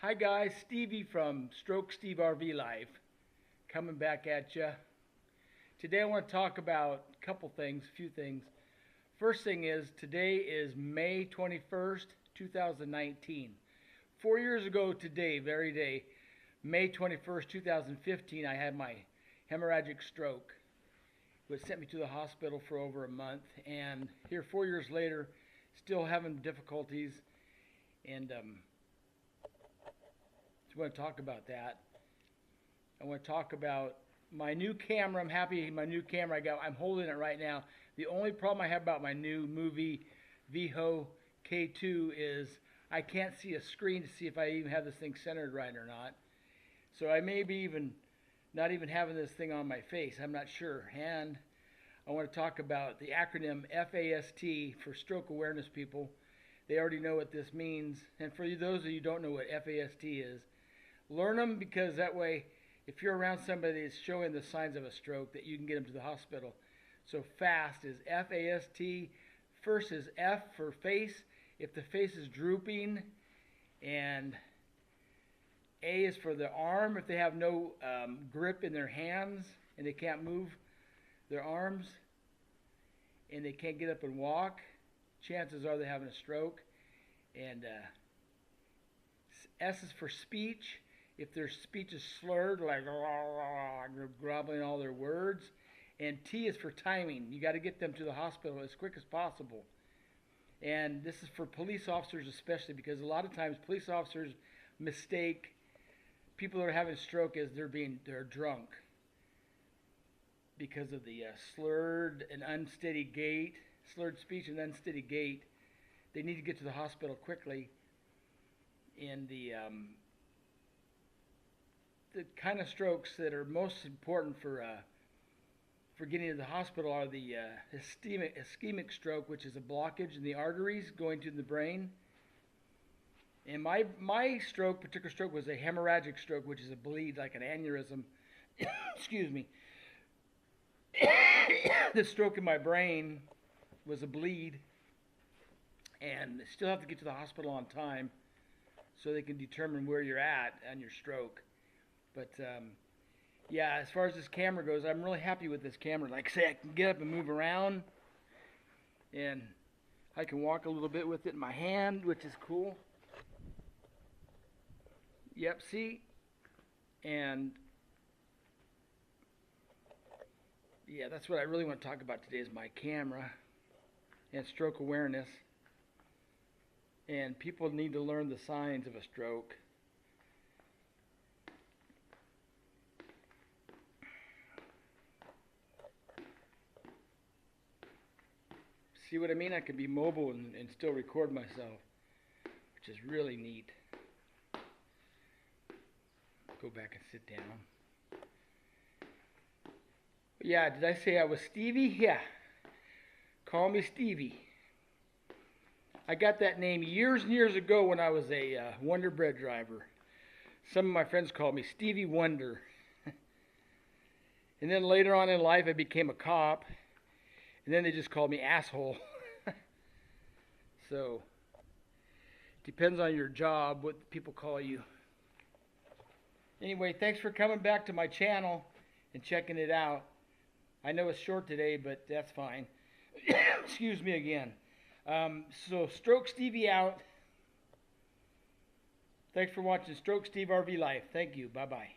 Hi guys, Stevie from Stroke Steve RV Life coming back at you. Today I want to talk about a few things. First thing is, today is May 21st, 2019. 4 years ago today, very day, May 21st, 2015, I had my hemorrhagic stroke, which sent me to the hospital for over a month. And here 4 years later, still having difficulties. And I want to talk about that. I want to talk about my new camera. I'm happy my new camera I got. I'm holding it right now. The only problem I have about my new Movie VHO K2 is I can't see a screen to see if I even have this thing centered right or not. So I may be not even having this thing on my face. I'm not sure. And I want to talk about the acronym FAST for stroke awareness people. They already know what this means. And for those of you who don't know what FAST is, learn them, because that way, if you're around somebody that's showing the signs of a stroke, that you can get them to the hospital. So FAST is FAST. First is F for face, if the face is drooping, and A is for the arm, if they have no grip in their hands and they can't move their arms and they can't get up and walk, chances are they're having a stroke. And S is for speech, if their speech is slurred, like groveling all their words. And T is for timing. You got to get them to the hospital as quick as possible. And this is for police officers especially, because a lot of times police officers mistake people that are having a stroke as they're drunk because of the slurred speech and unsteady gait. They need to get to the hospital quickly. And the kind of strokes that are most important for getting to the hospital are the ischemic stroke, which is a blockage in the arteries going to the brain. And my particular stroke was a hemorrhagic stroke, which is a bleed, like an aneurysm. Excuse me. The stroke in my brain was a bleed, and they still have to get to the hospital on time so they can determine where you're at on your stroke. But yeah, as far as this camera goes, I'm really happy with this camera. Like I say, I can get up and move around, and I can walk a little bit with it in my hand, which is cool. Yep, see? And yeah, that's what I really want to talk about today, is my camera and stroke awareness. And people need to learn the signs of a stroke. See what I mean? I can be mobile and still record myself, which is really neat. Go back and sit down. Yeah, did I say I was Stevie? Yeah. Call me Stevie. I got that name years and years ago when I was a Wonder Bread driver. Some of my friends called me Stevie Wonder. And then later on in life I became a cop. And then they just called me asshole. So, depends on your job what people call you. Anyway, thanks for coming back to my channel and checking it out. I know it's short today, but that's fine. Excuse me again. So, Stroke Stevie out. Thanks for watching Stroke Steve RV Life. Thank you. Bye-bye.